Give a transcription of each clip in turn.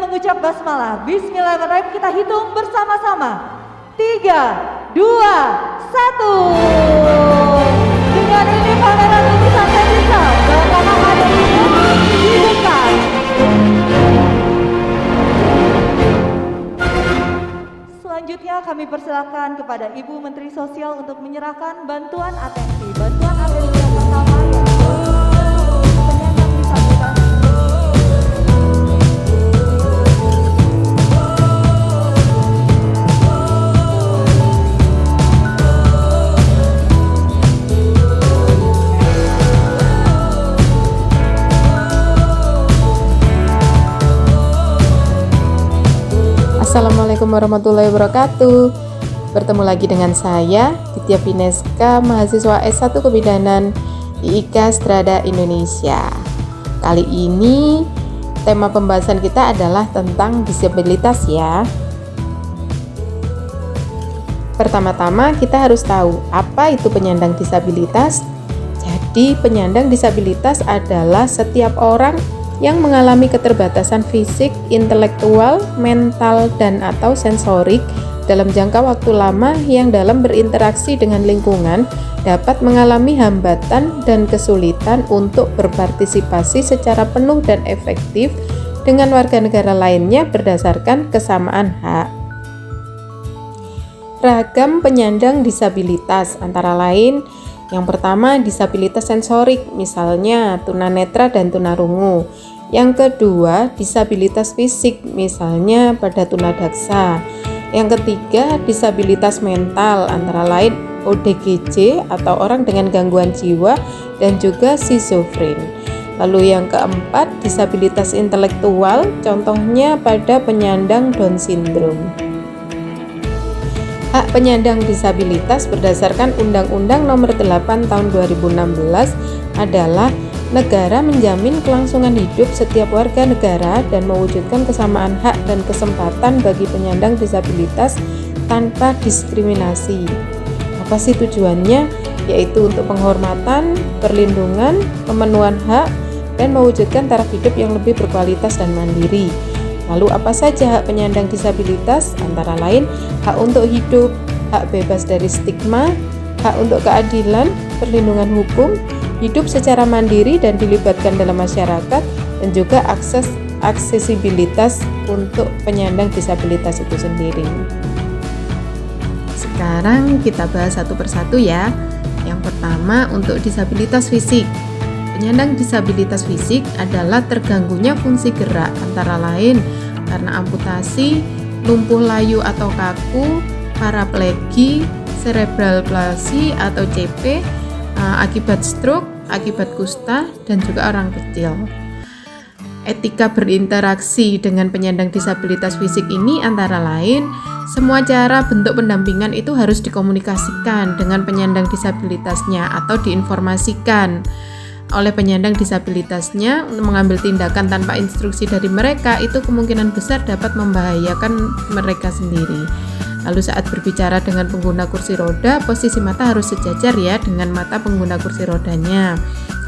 mengucap basmalah. Bismillahirrahmanirrahim, kita hitung bersama-sama. 3, 2, 1. Dengan ini pameran lukisan Melisa bersama ada dibuka. Selanjutnya kami persilakan kepada Ibu Menteri Sosial untuk menyerahkan bantuan atensi yang pertama yaitu penyandang disabilitas. Assalamualaikum warahmatullahi wabarakatuh. Bertemu lagi dengan saya, Ditya Pineska, mahasiswa S1 Kebidanan IIK Strada Indonesia. Kali ini tema pembahasan kita adalah tentang disabilitas ya. Pertama-tama kita harus tahu apa itu penyandang disabilitas. Jadi penyandang disabilitas adalah setiap orang yang mengalami keterbatasan fisik, intelektual, mental, dan atau sensorik dalam jangka waktu lama yang dalam berinteraksi dengan lingkungan dapat mengalami hambatan dan kesulitan untuk berpartisipasi secara penuh dan efektif dengan warga negara lainnya berdasarkan kesamaan hak. Ragam penyandang disabilitas antara lain yang pertama disabilitas sensorik, misalnya tunanetra dan tunarungu. Yang kedua, disabilitas fisik, misalnya pada tunadaksa. Yang ketiga, disabilitas mental, antara lain ODGJ atau orang dengan gangguan jiwa dan juga schizofren. Lalu yang keempat, disabilitas intelektual, contohnya pada penyandang Down syndrome. Hak penyandang disabilitas berdasarkan Undang-Undang Nomor 8 Tahun 2016 adalah negara menjamin kelangsungan hidup setiap warga negara dan mewujudkan kesamaan hak dan kesempatan bagi penyandang disabilitas tanpa diskriminasi. Apa sih tujuannya? Yaitu untuk penghormatan, perlindungan, pemenuhan hak, dan mewujudkan taraf hidup yang lebih berkualitas dan mandiri. Lalu apa saja hak penyandang disabilitas? Antara lain hak untuk hidup, hak bebas dari stigma, hak untuk keadilan, perlindungan hukum, hidup secara mandiri dan dilibatkan dalam masyarakat, dan juga aksesibilitas untuk penyandang disabilitas itu sendiri. Sekarang kita bahas satu persatu ya. Yang pertama untuk disabilitas fisik. Penyandang disabilitas fisik adalah terganggunya fungsi gerak antara lain karena amputasi, lumpuh layu atau kaku, paraplegi, cerebral palsy atau CP, akibat stroke, akibat kusta, dan juga orang kecil. Etika berinteraksi dengan penyandang disabilitas fisik ini antara lain, semua cara bentuk pendampingan itu harus dikomunikasikan dengan penyandang disabilitasnya atau diinformasikan oleh penyandang disabilitasnya. Mengambil tindakan tanpa instruksi dari mereka itu kemungkinan besar dapat membahayakan mereka sendiri. Lalu saat berbicara dengan pengguna kursi roda, posisi mata harus sejajar ya dengan mata pengguna kursi rodanya.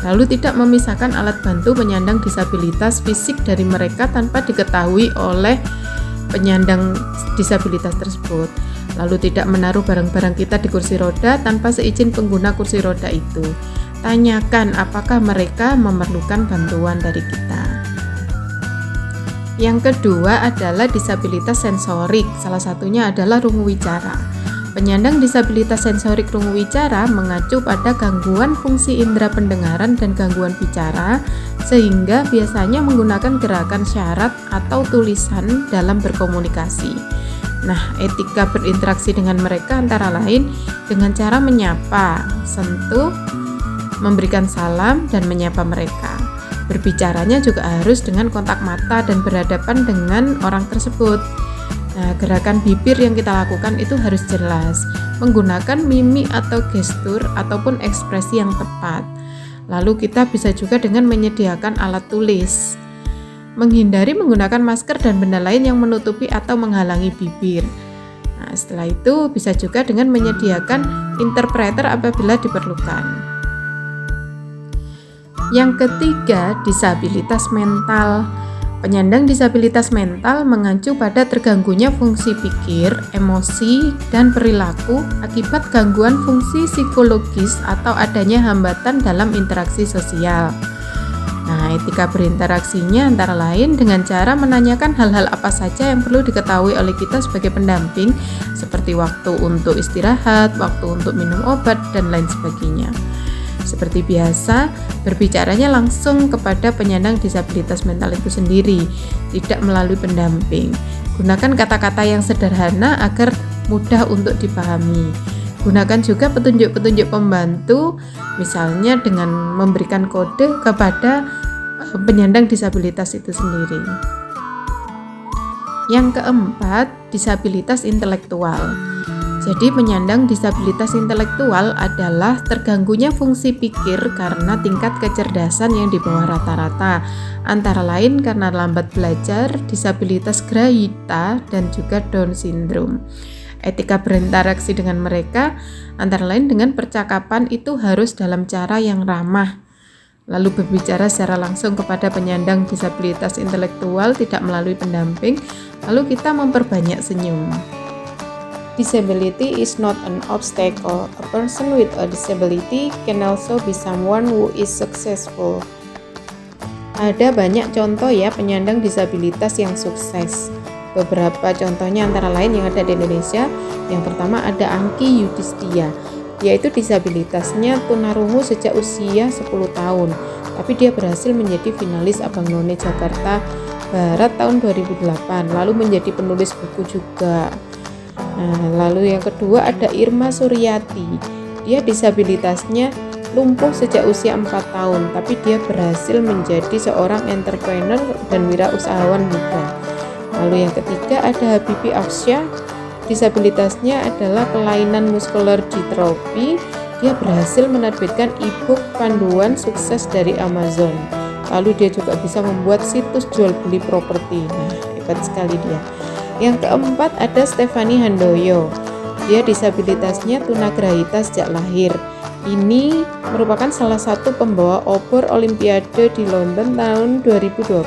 Lalu tidak memisahkan alat bantu penyandang disabilitas fisik dari mereka tanpa diketahui oleh penyandang disabilitas tersebut. Lalu tidak menaruh barang-barang kita di kursi roda tanpa seizin pengguna kursi roda itu. Tanyakan apakah mereka memerlukan bantuan dari kita. Yang kedua adalah disabilitas sensorik, salah satunya adalah rungu wicara. Penyandang disabilitas sensorik rungu wicara mengacu pada gangguan fungsi indera pendengaran dan gangguan bicara, sehingga biasanya menggunakan gerakan syarat atau tulisan dalam berkomunikasi. Nah, etika berinteraksi dengan mereka antara lain dengan cara menyapa, sentuh, memberikan salam, dan menyapa mereka. Berbicaranya juga harus dengan kontak mata dan berhadapan dengan orang tersebut. Nah, gerakan bibir yang kita lakukan itu harus jelas, menggunakan mimik atau gestur ataupun ekspresi yang tepat. Lalu kita bisa juga dengan menyediakan alat tulis. Menghindari menggunakan masker dan benda lain yang menutupi atau menghalangi bibir. Nah, setelah itu bisa juga dengan menyediakan interpreter apabila diperlukan. Yang ketiga, disabilitas mental. Penyandang disabilitas mental mengacu pada terganggunya fungsi pikir, emosi, dan perilaku akibat gangguan fungsi psikologis atau adanya hambatan dalam interaksi sosial. Nah, etika berinteraksinya antara lain dengan cara menanyakan hal-hal apa saja yang perlu diketahui oleh kita sebagai pendamping, seperti waktu untuk istirahat, waktu untuk minum obat, dan lain sebagainya. Seperti biasa, berbicaranya langsung kepada penyandang disabilitas mental itu sendiri, tidak melalui pendamping. Gunakan kata-kata yang sederhana agar mudah untuk dipahami. Gunakan juga petunjuk-petunjuk pembantu, misalnya dengan memberikan kode kepada penyandang disabilitas itu sendiri. Yang keempat, disabilitas intelektual. Jadi penyandang disabilitas intelektual adalah terganggunya fungsi pikir karena tingkat kecerdasan yang di bawah rata-rata, antara lain karena lambat belajar, disabilitas Grahita, dan juga Down syndrome. Etika berinteraksi dengan mereka antara lain dengan percakapan itu harus dalam cara yang ramah. Lalu berbicara secara langsung kepada penyandang disabilitas intelektual tidak melalui pendamping, lalu kita memperbanyak senyum. Disability is not an obstacle. A person with a disability can also be someone who is successful. Ada banyak contoh ya penyandang disabilitas yang sukses. Beberapa contohnya antara lain yang ada di Indonesia. Yang pertama ada Angki Yudhistia. Dia itu disabilitasnya tunarungu sejak usia 10 tahun. Tapi dia berhasil menjadi finalis Abang None Jakarta Barat tahun 2008. Lalu menjadi penulis buku juga. Nah, lalu yang kedua ada Irma Suryati. Dia disabilitasnya lumpuh sejak usia 4 tahun, tapi dia berhasil menjadi seorang entrepreneur dan wirausahawan juga. Lalu yang ketiga ada Habibie Afsyah. Disabilitasnya adalah kelainan muskular ditrofi. Dia berhasil menerbitkan e-book panduan sukses dari Amazon. Lalu dia juga bisa membuat situs jual beli properti. Nah, hebat sekali dia. Yang keempat ada Stefani Handoyo. Dia disabilitasnya tunagrahita sejak lahir. Ini merupakan salah satu pembawa obor Olimpiade di London tahun 2012.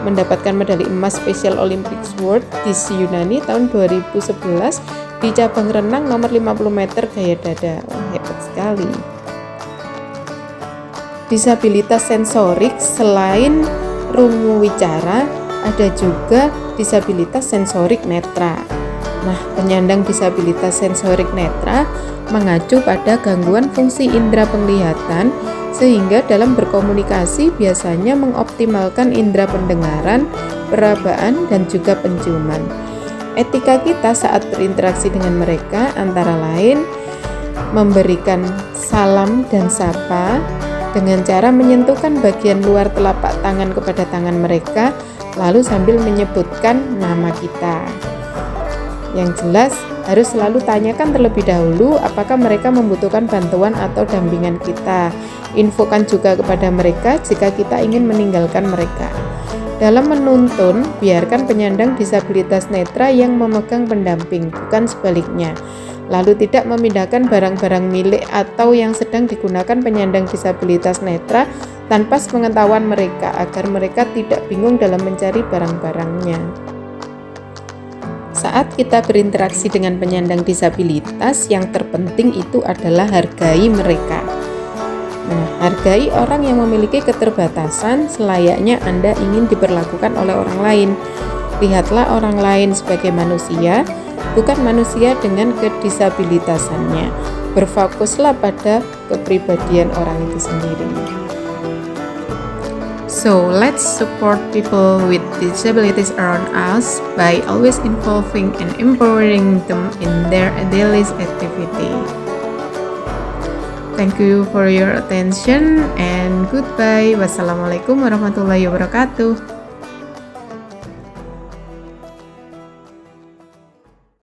Mendapatkan medali emas Special Olympics World di Yunani tahun 2011 di cabang renang nomor 50 meter gaya dada. Wah, hebat sekali. Disabilitas sensorik selain rungu wicara, ada juga disabilitas sensorik netra. Nah, penyandang disabilitas sensorik netra mengacu pada gangguan fungsi indera penglihatan sehingga dalam berkomunikasi biasanya mengoptimalkan indera pendengaran, perabaan, dan juga penciuman. Etika kita saat berinteraksi dengan mereka antara lain memberikan salam dan sapa dengan cara menyentuhkan bagian luar telapak tangan kepada tangan mereka, lalu sambil menyebutkan nama kita. Yang jelas harus selalu tanyakan terlebih dahulu apakah mereka membutuhkan bantuan atau dampingan kita. Infokan juga kepada mereka jika kita ingin meninggalkan mereka. Dalam menuntun, biarkan penyandang disabilitas netra yang memegang pendamping, bukan sebaliknya. Lalu tidak memindahkan barang-barang milik atau yang sedang digunakan penyandang disabilitas netra tanpa sepengetahuan mereka agar mereka tidak bingung dalam mencari barang-barangnya. Saat kita berinteraksi dengan penyandang disabilitas, yang terpenting itu adalah hargai mereka. Nah, hargai orang yang memiliki keterbatasan selayaknya Anda ingin diperlakukan oleh orang lain. Lihatlah orang lain sebagai manusia, bukan manusia dengan kedisabilitasannya. Berfokuslah pada kepribadian orang itu sendiri. So, let's support people with disabilities around us by always involving and empowering them in their daily activity. Thank you for your attention and goodbye. Wassalamualaikum warahmatullahi wabarakatuh.